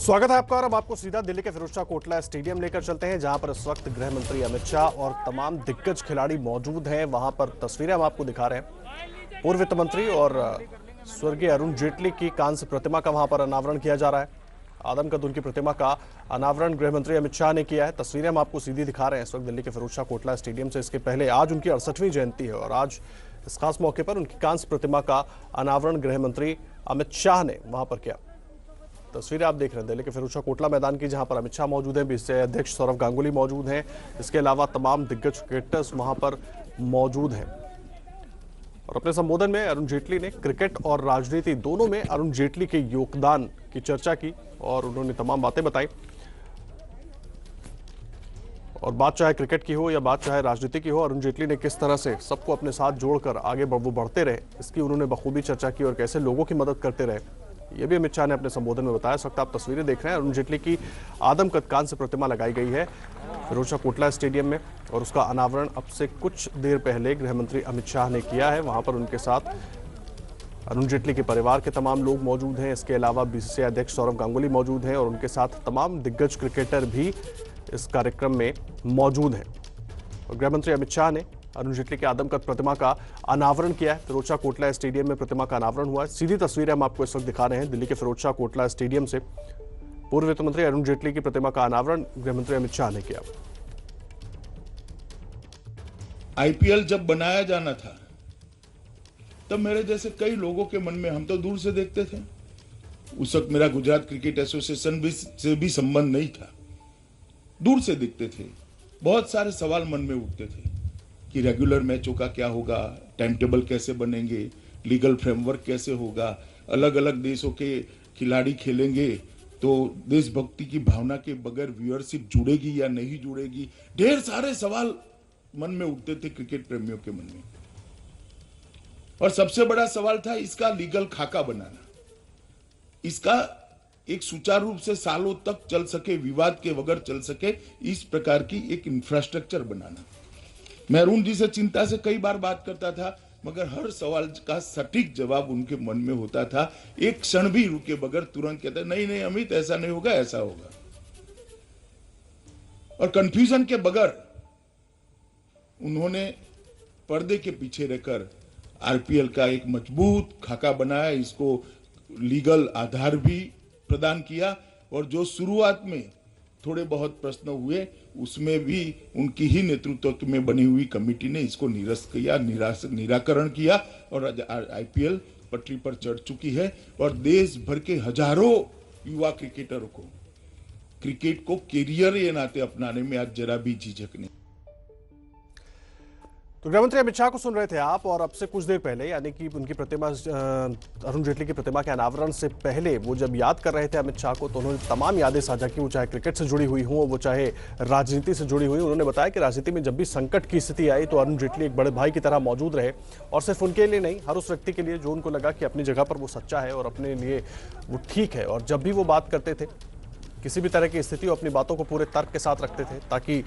स्वागत है आपका और अब आपको सीधा दिल्ली के फिरोजशाह कोटला स्टेडियम लेकर चलते हैं, जहां पर इस वक्त गृह मंत्री अमित शाह और तमाम दिग्गज खिलाड़ी मौजूद हैं। वहां पर तस्वीरें हम आपको दिखा रहे हैं। पूर्व वित्त मंत्री और स्वर्गीय अरुण जेटली की कांस्य प्रतिमा का वहां पर अनावरण किया जा रहा है। आदमकद उनकी प्रतिमा का अनावरण गृह मंत्री अमित शाह ने किया है। तस्वीरें हम आपको सीधी दिखा रहे हैं इस वक्त दिल्ली के फिरोजशाह कोटला स्टेडियम से। इसके पहले आज उनकी 68वीं जयंती है और आज इस खास मौके पर उनकी कांस्य प्रतिमा का अनावरण गृह मंत्री अमित शाह ने वहां पर किया। तस्वीरें आप देख रहे हैं दिल्ली के फिरोजशाह कोटला मैदान की, जहां पर अमित शाह मौजूद हैं, बीसीसीआई अध्यक्ष सौरव गांगुली मौजूद हैं। इसके अलावा तमाम दिग्गज क्रिकेटर्स वहां पर मौजूद हैं। और अपने संबोधन में अरुण जेटली ने क्रिकेट और राजनीति दोनों में अरुण जेटली के योगदान की चर्चा की और उन्होंने तमाम बातें बताई। और बात चाहे क्रिकेट की हो या बात चाहे राजनीति की हो, अरुण जेटली ने किस तरह से सबको अपने साथ जोड़कर आगे वो बढ़ते रहे, इसकी उन्होंने बखूबी चर्चा की और कैसे लोगों की मदद करते रहे, ये भी अमित शाह ने अपने संबोधन में बताया। इस वक्त आप तस्वीरें देख रहे हैं, अरुण जेटली की आदमकद कांस्य प्रतिमा लगाई गई है फिरोजशाह कोटला स्टेडियम में और उसका अनावरण अब से कुछ देर पहले गृह मंत्री अमित शाह ने किया है। वहां पर उनके साथ अरुण जेटली के परिवार के तमाम लोग मौजूद हैं। इसके अलावा बीसीसीआई अध्यक्ष सौरव गांगुली मौजूद हैं और उनके साथ तमाम दिग्गज क्रिकेटर भी इस कार्यक्रम में मौजूद हैं। और गृह मंत्री अमित शाह ने अरुण जेटली के आदमकद प्रतिमा का अनावरण किया है। फिरोजशाह कोटला स्टेडियम में प्रतिमा का अनावरण हुआ है। सीधी तस्वीरें हम आपको इस वक्त दिखा रहे हैं दिल्ली के फिरोजशाह कोटला स्टेडियम से। पूर्व वित्त मंत्री अरुण जेटली की प्रतिमा का अनावरण गृह मंत्री अमित शाह ने किया। आईपीएल जब बनाया जाना था तब मेरे जैसे कई लोगों के मन में, हम तो दूर से देखते थे, उस वक्त मेरा गुजरात क्रिकेट एसोसिएशन से भी संबंध नहीं था, दूर से देखते थे, बहुत सारे सवाल मन में उठते थे कि रेगुलर मैचों का क्या होगा, टाइम टेबल कैसे बनेंगे, लीगल फ्रेमवर्क कैसे होगा, अलग अलग देशों के खिलाड़ी खेलेंगे तो देशभक्ति की भावना के बगैर व्यूअरशिप जुड़ेगी या नहीं जुड़ेगी। ढेर सारे सवाल मन में उठते थे क्रिकेट प्रेमियों के मन में। और सबसे बड़ा सवाल था इसका लीगल खाका बनाना, इसका एक सुचारू रूप से सालों तक चल सके, विवाद के बगैर चल सके, इस प्रकार की एक इंफ्रास्ट्रक्चर बनाना। मैं अरुण जी से चिंता से कई बार बात करता था, मगर हर सवाल का सटीक जवाब उनके मन में होता था। एक क्षण भी रुके बगैर तुरंत कहते, नहीं नहीं अमित, ऐसा नहीं होगा, ऐसा होगा। और कंफ्यूजन के बगैर उन्होंने पर्दे के पीछे रहकर आरपीएल का एक मजबूत खाका बनाया, इसको लीगल आधार भी प्रदान किया। और जो शुरुआत में थोड़े बहुत प्रश्न हुए, उसमें भी उनकी ही नेतृत्व में बनी हुई कमेटी ने इसको निरस्त किया, निराकरण किया और आईपीएल पटरी पर चढ़ चुकी है। और देश भर के हजारों युवा क्रिकेटरों को क्रिकेट को कैरियर के नाते अपनाने में आज जरा भी झिझक नहीं। तो गृहमंत्री अमित शाह को सुन रहे थे आप, और अब से कुछ देर पहले, यानी कि उनकी प्रतिमा, अरुण जेटली की प्रतिमा के अनावरण से पहले वो जब याद कर रहे थे अमित शाह को, तो उन्होंने तमाम यादें साझा की, वो चाहे क्रिकेट से जुड़ी हुई हों, वो चाहे राजनीति से जुड़ी हुई। उन्होंने बताया कि राजनीति में जब भी संकट की स्थिति आई तो अरुण जेटली एक बड़े भाई की तरह मौजूद रहे, और सिर्फ उनके लिए नहीं, हर उस व्यक्ति के लिए जो उनको लगा कि अपनी जगह पर वो सच्चा है और अपने लिए वो ठीक है। और जब भी वो बात करते थे, किसी भी तरह की स्थिति, वो अपनी बातों को पूरे तर्क के साथ रखते थे ताकि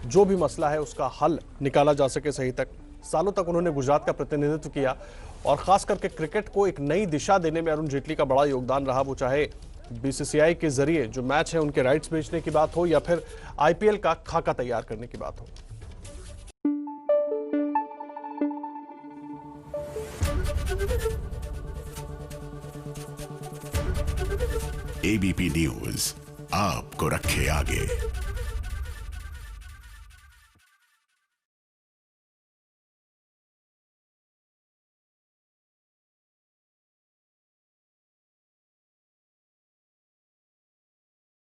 जो भी मसला है उसका हल निकाला जा सके सही तक। सालों तक उन्होंने गुजरात का प्रतिनिधित्व किया और खास करके क्रिकेट को एक नई दिशा देने में अरुण जेटली का बड़ा योगदान रहा। वो चाहे बीसीसीआई के जरिए जो मैच है उनके राइट्स बेचने की बात हो या फिर आईपीएल का खाका तैयार करने की बात हो। एबीपी न्यूज आपको रखे आगे।